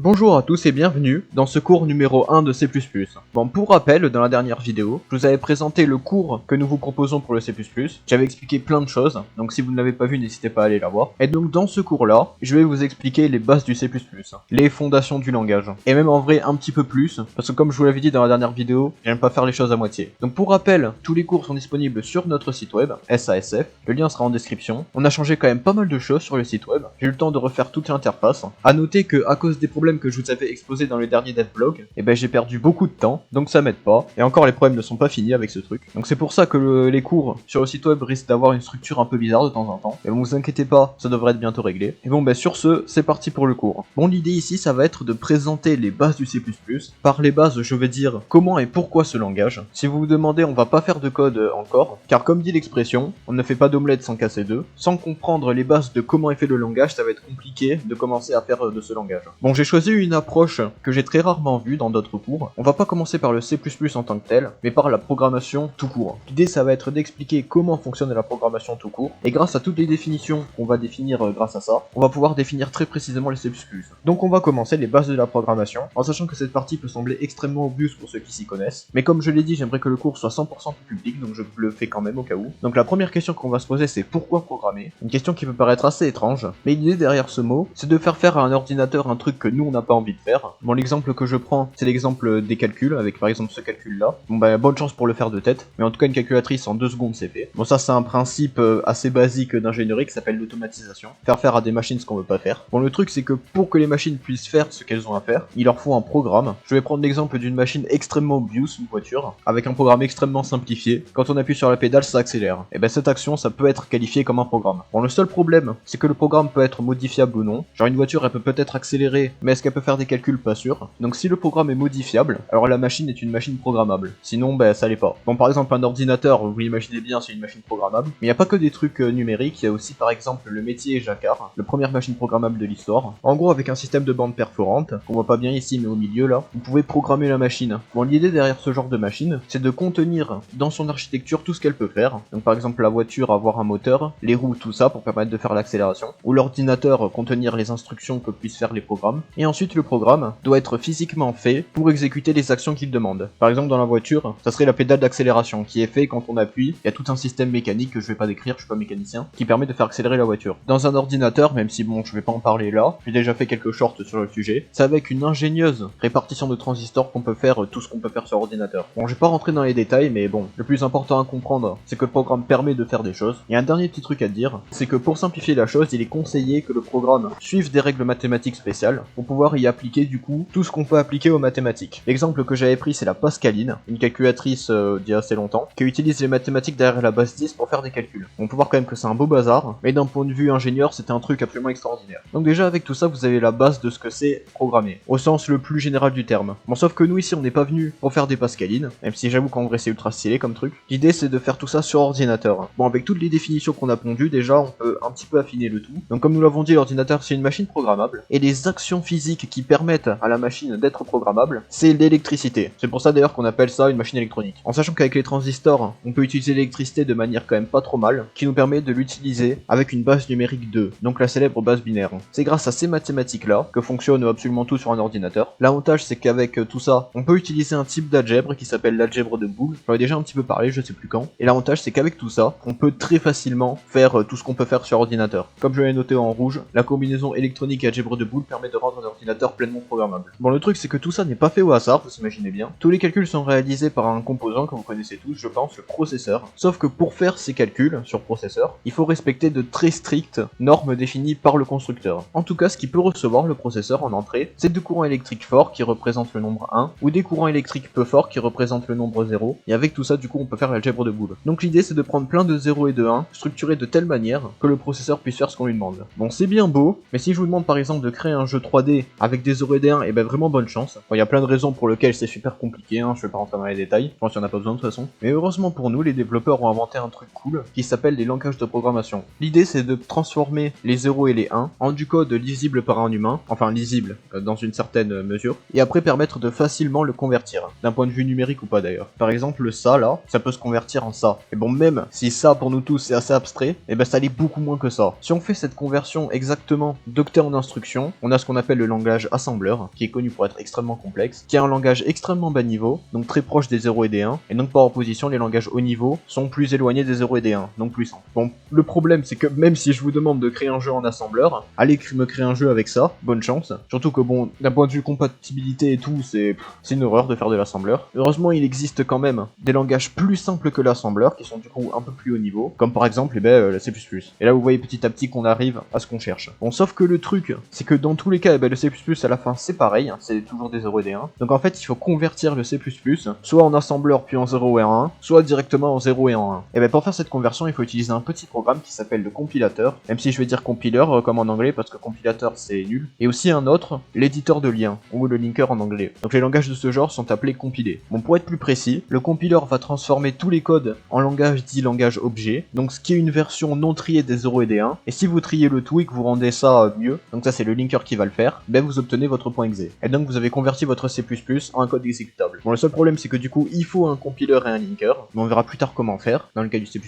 Bonjour à tous et bienvenue dans ce cours numéro 1 de C++. Bon, pour rappel, dans la dernière vidéo, je vous avais présenté le cours que nous vous proposons pour le C++. J'avais expliqué plein de choses, donc si vous ne l'avez pas vu, n'hésitez pas à aller la voir. Et donc dans ce cours-là, je vais vous expliquer les bases du C++, les fondations du langage. Et même en vrai un petit peu plus, parce que comme je vous l'avais dit dans la dernière vidéo, j'aime pas faire les choses à moitié. Donc pour rappel, tous les cours sont disponibles sur notre site web, SASF, le lien sera en description. On a changé quand même pas mal de choses sur le site web, j'ai eu le temps de refaire toute l'interface. A noter que à cause des problèmes que je vous avais exposés dans le dernier devblog, j'ai perdu beaucoup de temps, donc ça m'aide pas. Et encore, les problèmes ne sont pas finis avec ce truc. Donc c'est pour ça que les cours sur le site web risquent d'avoir une structure un peu bizarre de temps en temps. Mais bon, vous inquiétez pas, ça devrait être bientôt réglé. Et bon, sur ce, c'est parti pour le cours. Bon, l'idée ici, ça va être de présenter les bases du C++. Par les bases, je vais dire comment et pourquoi ce langage. Si vous vous demandez, on va pas faire de code encore, car comme dit l'expression, on ne fait pas d'omelette sans casser d'œufs. Sans comprendre les bases de comment est fait le langage, ça va être compliqué de commencer à faire de ce langage. Bon, j'ai choisi une approche que j'ai très rarement vue dans d'autres cours. On va pas commencer par le C++ en tant que tel, mais par la programmation tout court. L'idée, ça va être d'expliquer comment fonctionne la programmation tout court, et grâce à toutes les définitions qu'on va définir grâce à ça, on va pouvoir définir très précisément les C++. Donc on va commencer les bases de la programmation, en sachant que cette partie peut sembler extrêmement obvious pour ceux qui s'y connaissent, mais comme je l'ai dit, j'aimerais que le cours soit 100% public, donc je le fais quand même au cas où. Donc la première question qu'on va se poser, c'est pourquoi programmer? Une question qui peut paraître assez étrange, mais l'idée derrière ce mot, c'est de faire à un ordinateur un truc que nous on n'a pas envie de faire. Bon, l'exemple que je prends, c'est l'exemple des calculs, avec par exemple ce calcul-là. Bon bonne chance pour le faire de tête, mais en tout cas une calculatrice en 2 secondes c'est fait. Bon, ça c'est un principe assez basique d'ingénierie qui s'appelle l'automatisation. Faire à des machines ce qu'on veut pas faire. Bon, le truc c'est que pour que les machines puissent faire ce qu'elles ont à faire, il leur faut un programme. Je vais prendre l'exemple d'une machine extrêmement obvious, une voiture, avec un programme extrêmement simplifié. Quand on appuie sur la pédale, ça accélère. Et cette action, ça peut être qualifié comme un programme. Bon, le seul problème, c'est que le programme peut être modifiable ou non. Genre une voiture, elle peut peut-être accélérer, mais est-ce qu'elle peut faire des calculs? Pas sûr. Donc si le programme est modifiable, alors la machine est une machine programmable. Sinon, ça l'est pas. Bon, par exemple, un ordinateur, vous l'imaginez bien, c'est une machine programmable. Mais il n'y a pas que des trucs numériques, il y a aussi par exemple le métier Jacquard, la première machine programmable de l'histoire. En gros, avec un système de bande perforante, qu'on voit pas bien ici, mais au milieu là, vous pouvez programmer la machine. Bon, l'idée derrière ce genre de machine, c'est de contenir dans son architecture tout ce qu'elle peut faire. Donc par exemple, la voiture avoir un moteur, les roues, tout ça, pour permettre de faire l'accélération. Ou l'ordinateur contenir les instructions que puissent faire les programmes. Et ensuite, le programme doit être physiquement fait pour exécuter les actions qu'il demande. Par exemple, dans la voiture, ça serait la pédale d'accélération qui est fait quand on appuie. Il y a tout un système mécanique que je vais pas décrire, je suis pas mécanicien, qui permet de faire accélérer la voiture. Dans un ordinateur, même si bon, je vais pas en parler là, j'ai déjà fait quelques shorts sur le sujet, c'est avec une ingénieuse répartition de transistors qu'on peut faire tout ce qu'on peut faire sur ordinateur. Bon, je vais pas rentrer dans les détails, mais bon, le plus important à comprendre, c'est que le programme permet de faire des choses. Et un dernier petit truc à dire, c'est que pour simplifier la chose, il est conseillé que le programme suive des règles mathématiques spéciales pour pouvoir y appliquer du coup tout ce qu'on peut appliquer aux mathématiques. L'exemple que j'avais pris, c'est la Pascaline, une calculatrice d'il y a assez longtemps, qui utilise les mathématiques derrière la base 10 pour faire des calculs. On peut voir quand même que c'est un beau bazar, mais d'un point de vue ingénieur, c'était un truc absolument extraordinaire. Donc déjà avec tout ça, vous avez la base de ce que c'est programmer, au sens le plus général du terme. Bon, sauf que nous ici, on n'est pas venu pour faire des Pascalines, même si j'avoue qu'en vrai c'est ultra stylé comme truc. L'idée c'est de faire tout ça sur ordinateur. Bon, avec toutes les définitions qu'on a pondues, déjà on peut un petit peu affiner le tout. Donc comme nous l'avons dit, l'ordinateur c'est une machine programmable, et les actions physiques qui permettent à la machine d'être programmable, c'est l'électricité. C'est pour ça d'ailleurs qu'on appelle ça une machine électronique. En sachant qu'avec les transistors, on peut utiliser l'électricité de manière quand même pas trop mal, qui nous permet de l'utiliser avec une base numérique 2, donc la célèbre base binaire. C'est grâce à ces mathématiques là que fonctionne absolument tout sur un ordinateur. L'avantage c'est qu'avec tout ça, on peut utiliser un type d'algèbre qui s'appelle l'algèbre de Boole. J'en ai déjà un petit peu parlé, je sais plus quand. Et l'avantage c'est qu'avec tout ça, on peut très facilement faire tout ce qu'on peut faire sur ordinateur. Comme je l'ai noté en rouge, la combinaison électronique et algèbre de Boole permet de rendre un ordinateur pleinement programmable. Bon, le truc c'est que tout ça n'est pas fait au hasard, vous imaginez bien. Tous les calculs sont réalisés par un composant que vous connaissez tous, je pense, le processeur. Sauf que pour faire ces calculs sur processeur, il faut respecter de très strictes normes définies par le constructeur. En tout cas, ce qui peut recevoir le processeur en entrée, c'est des courants électriques forts qui représentent le nombre 1, ou des courants électriques peu forts qui représentent le nombre 0, et avec tout ça, du coup, on peut faire l'algèbre de Boole. Donc l'idée, c'est de prendre plein de 0 et de 1, structurés de telle manière que le processeur puisse faire ce qu'on lui demande. Bon, c'est bien beau, mais si je vous demande par exemple de créer un jeu 3D avec des 0 et des 1, et vraiment bonne chance. Bon, il y a plein de raisons pour lesquelles c'est super compliqué, je vais pas rentrer dans les détails, je pense qu'il n'y en a pas besoin de toute façon. Mais heureusement pour nous, les développeurs ont inventé un truc cool qui s'appelle les langages de programmation. L'idée, c'est de transformer les 0 et les 1 en du code lisible par un humain, enfin lisible dans une certaine mesure, et après permettre de facilement le convertir, d'un point de vue numérique ou pas d'ailleurs. Par exemple, ça là, ça peut se convertir en ça. Et bon, même si ça pour nous tous c'est assez abstrait, ça l'est beaucoup moins que ça. Si on fait cette conversion exactement d'octet en instruction, on a ce qu'on appelle le langage assembleur, qui est connu pour être extrêmement complexe, qui est un langage extrêmement bas niveau, donc très proche des 0 et des 1, et donc par opposition, les langages haut niveau sont plus éloignés des 0 et des 1, donc plus simples. Bon, le problème, c'est que même si je vous demande de créer un jeu en assembleur, allez me créer un jeu avec ça, bonne chance. Surtout que bon, d'un point de vue compatibilité et tout, c'est une horreur de faire de l'assembleur. Heureusement, il existe quand même des langages plus simples que l'assembleur, qui sont du coup un peu plus haut niveau, comme par exemple le C++. Et là, vous voyez petit à petit qu'on arrive à ce qu'on cherche. Bon, sauf que le truc, c'est que dans tous les cas, le C++ à la fin, c'est pareil, c'est toujours des 0 et des 1. Donc en fait, il faut convertir le C++, soit en assembleur puis en 0 et en 1, soit directement en 0 et en 1. Et pour faire cette conversion, il faut utiliser un petit programme qui s'appelle le compilateur, même si je vais dire compiler comme en anglais, parce que compilateur c'est nul. Et aussi un autre, l'éditeur de lien, ou le linker en anglais. Donc les langages de ce genre sont appelés compilés. Bon, pour être plus précis, le compiler va transformer tous les codes en langage dit langage objet, donc ce qui est une version non triée des 0 et des 1, et si vous triez le tout et que vous rendez ça mieux, donc ça c'est le linker qui va le faire, vous obtenez votre point .exe. Et donc vous avez converti votre C++ en un code exécutable. Bon, le seul problème c'est que du coup il faut un compiler et un linker, mais on verra plus tard comment faire, dans le cas du C++.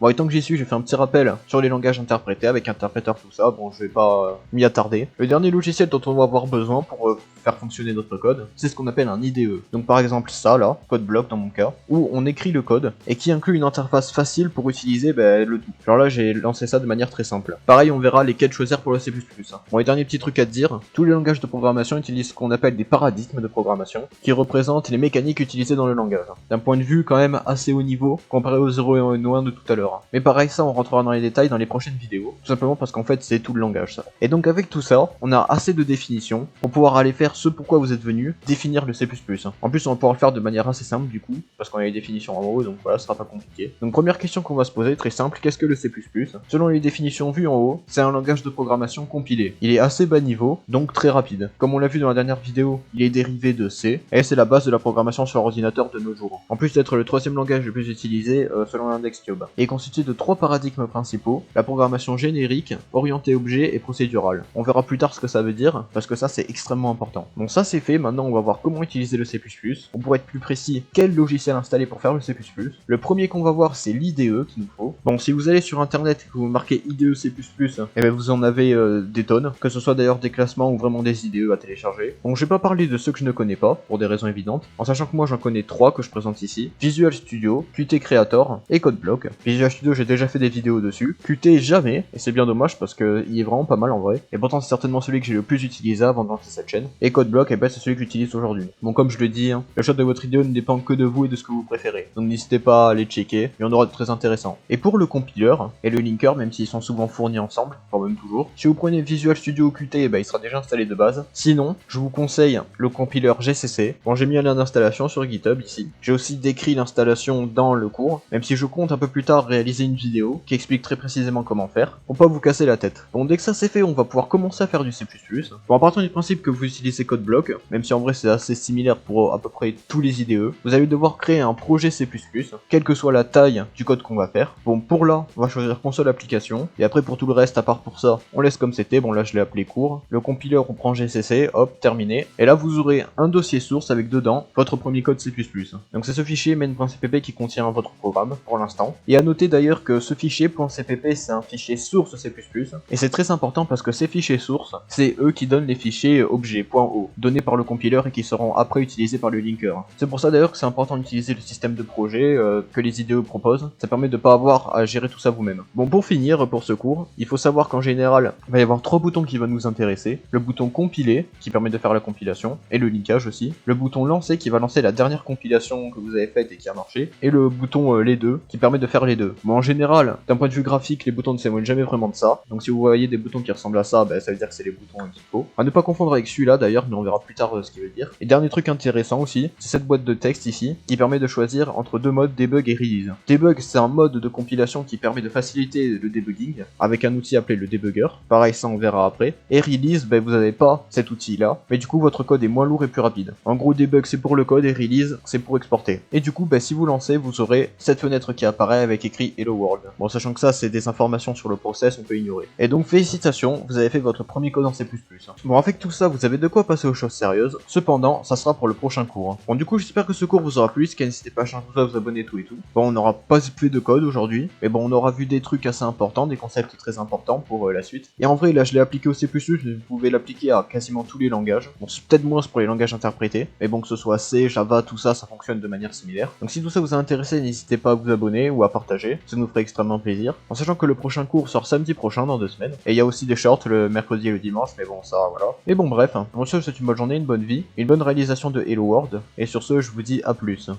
Bon, et tant que j'y suis, j'ai fait un petit rappel sur les langages interprétés, avec interpréteur tout ça, bon je vais pas m'y attarder. Le dernier logiciel dont on va avoir besoin pour faire fonctionner notre code, c'est ce qu'on appelle un IDE. Donc par exemple ça là, code block dans mon cas, où on écrit le code, et qui inclut une interface facile pour utiliser le tout. Genre là j'ai lancé ça de manière très simple. Pareil, on verra lesquels choisir pour le C++. Bon, et dernier petit truc à te dire, tous les langages de programmation utilisent ce qu'on appelle des paradigmes de programmation, qui représentent les mécaniques utilisées dans le langage. D'un point de vue quand même assez haut niveau, comparé aux 0 et aux 1 de tout à l'heure. Mais pareil, ça on rentrera dans les détails dans les prochaines vidéos, tout simplement parce qu'en fait c'est tout le langage ça. Et donc avec tout ça, on a assez de définitions pour pouvoir aller faire ce pourquoi vous êtes venu, définir le C++. En plus on va pouvoir le faire de manière assez simple du coup, parce qu'on a les définitions en haut, donc voilà, ce sera pas compliqué. Donc première question qu'on va se poser, très simple, qu'est-ce que le C++? Selon les définitions vues en haut, c'est un langage de programmation compilé. Il est assez bas niveau, donc très rapide. Comme on l'a vu dans la dernière vidéo, il est dérivé de C, et c'est la base de la programmation sur ordinateur de nos jours. En plus d'être le troisième langage le plus utilisé selon l'index TIOB. Il est constitué de trois paradigmes principaux, la programmation générique, orientée objet et procédurale. On verra plus tard ce que ça veut dire, parce que ça c'est extrêmement important. Bon, ça c'est fait, maintenant on va voir comment utiliser le C++. On pourrait être plus précis, quel logiciel installer pour faire le C++. Le premier qu'on va voir c'est l'IDE qu'il nous faut. Bon, si vous allez sur internet et que vous marquez IDE C++, vous en avez des tonnes, que ce soit d'ailleurs des classements ou vraiment des IDE à télécharger. Donc je vais pas parler de ceux que je ne connais pas, pour des raisons évidentes, en sachant que moi j'en connais trois que je présente ici, Visual Studio, Qt Creator et CodeBlock. Visual Studio j'ai déjà fait des vidéos dessus, Qt jamais, et c'est bien dommage parce qu'il est vraiment pas mal en vrai, et pourtant c'est certainement celui que j'ai le plus utilisé avant de lancer cette chaîne, et CodeBlock c'est celui que j'utilise aujourd'hui. Bon, comme je le dis, le choix de votre IDE ne dépend que de vous et de ce que vous préférez, donc n'hésitez pas à aller checker, il y en aura de très intéressants. Et pour le compiler et le linker, même s'ils sont souvent fournis ensemble, enfin même toujours, si vous prenez Visual Studio ou Qt, il sera déjà installé de base. Sinon, je vous conseille le compiler GCC. Bon, j'ai mis un lien d'installation sur GitHub ici. J'ai aussi décrit l'installation dans le cours, même si je compte un peu plus tard réaliser une vidéo qui explique très précisément comment faire, pour pas vous casser la tête. Bon, dès que ça c'est fait, on va pouvoir commencer à faire du C++. Bon, en partant du principe que vous utilisez CodeBlock, même si en vrai c'est assez similaire pour à peu près tous les IDE, vous allez devoir créer un projet C++, quelle que soit la taille du code qu'on va faire. Bon, pour là, on va choisir console application, et après pour tout le reste, à part pour ça, on laisse comme c'était. Bon, là je l'ai appelé cours. Le compiler, on prend GCC, hop, terminé. Et là vous aurez un dossier source avec dedans votre premier code C++. Donc c'est ce fichier main.cpp qui contient votre programme pour l'instant. Et à noter d'ailleurs que ce fichier .cpp c'est un fichier source C++, et c'est très important parce que ces fichiers sources, c'est eux qui donnent les fichiers objet.o, donnés par le compiler et qui seront après utilisés par le linker. C'est pour ça d'ailleurs que c'est important d'utiliser le système de projet que les IDE proposent, ça permet de pas avoir à gérer tout ça vous-même. Bon, pour finir, pour ce cours, il faut savoir qu'en général, il va y avoir trois boutons qui vont nous intéresser. Le bouton compiler, qui permet de faire la compilation, et le linkage aussi. Le bouton lancer, qui va lancer la dernière compilation que vous avez faite et qui a marché. Et le bouton les deux, qui permet de faire les deux. Bon, en général, d'un point de vue graphique, les boutons ne s'éloignent jamais vraiment de ça. Donc si vous voyez des boutons qui ressemblent à ça, ça veut dire que c'est les boutons qu'il faut. À ne pas confondre avec celui-là d'ailleurs, mais on verra plus tard ce qu'il veut dire. Et dernier truc intéressant aussi, c'est cette boîte de texte ici, qui permet de choisir entre deux modes debug et release. Debug, c'est un mode de compilation qui permet de faciliter le debugging, avec un outil appelé le debugger. Pareil, ça on verra après. Et release, vous n'avez pas cet outil-là, mais du coup votre code est moins lourd et plus rapide. En gros, debug c'est pour le code et release c'est pour exporter. Et du coup, si vous lancez, vous aurez cette fenêtre qui apparaît avec écrit Hello World. Bon, sachant que ça c'est des informations sur le process, on peut ignorer. Et donc félicitations, vous avez fait votre premier code en C++. Bon, avec tout ça, vous avez de quoi passer aux choses sérieuses. Cependant, ça sera pour le prochain cours. Bon, du coup, j'espère que ce cours vous aura plu. Si n'hésitez pas à changer tout ça, vous abonner, tout et tout. Bon, on n'aura pas fait de code aujourd'hui, mais bon, on aura vu des trucs assez importants, des concepts très importants pour la suite. Et en vrai, là, je l'ai appliqué au C++, mais vous pouvez l'appliquer à quasiment tous les langages. Bon, c'est peut-être moins pour les langages interprétés, mais bon, que ce soit C, Java, tout ça, ça fonctionne de manière similaire. Donc si tout ça vous a intéressé, n'hésitez pas à vous abonner ou à partager, ça nous ferait extrêmement plaisir. En sachant que le prochain cours sort samedi prochain, dans 2 semaines. Et il y a aussi des shorts le mercredi et le dimanche, mais bon, ça, voilà. Et bon, bref, on se souhaite une bonne journée, une bonne vie, une bonne réalisation de Hello World, et sur ce, je vous dis à plus.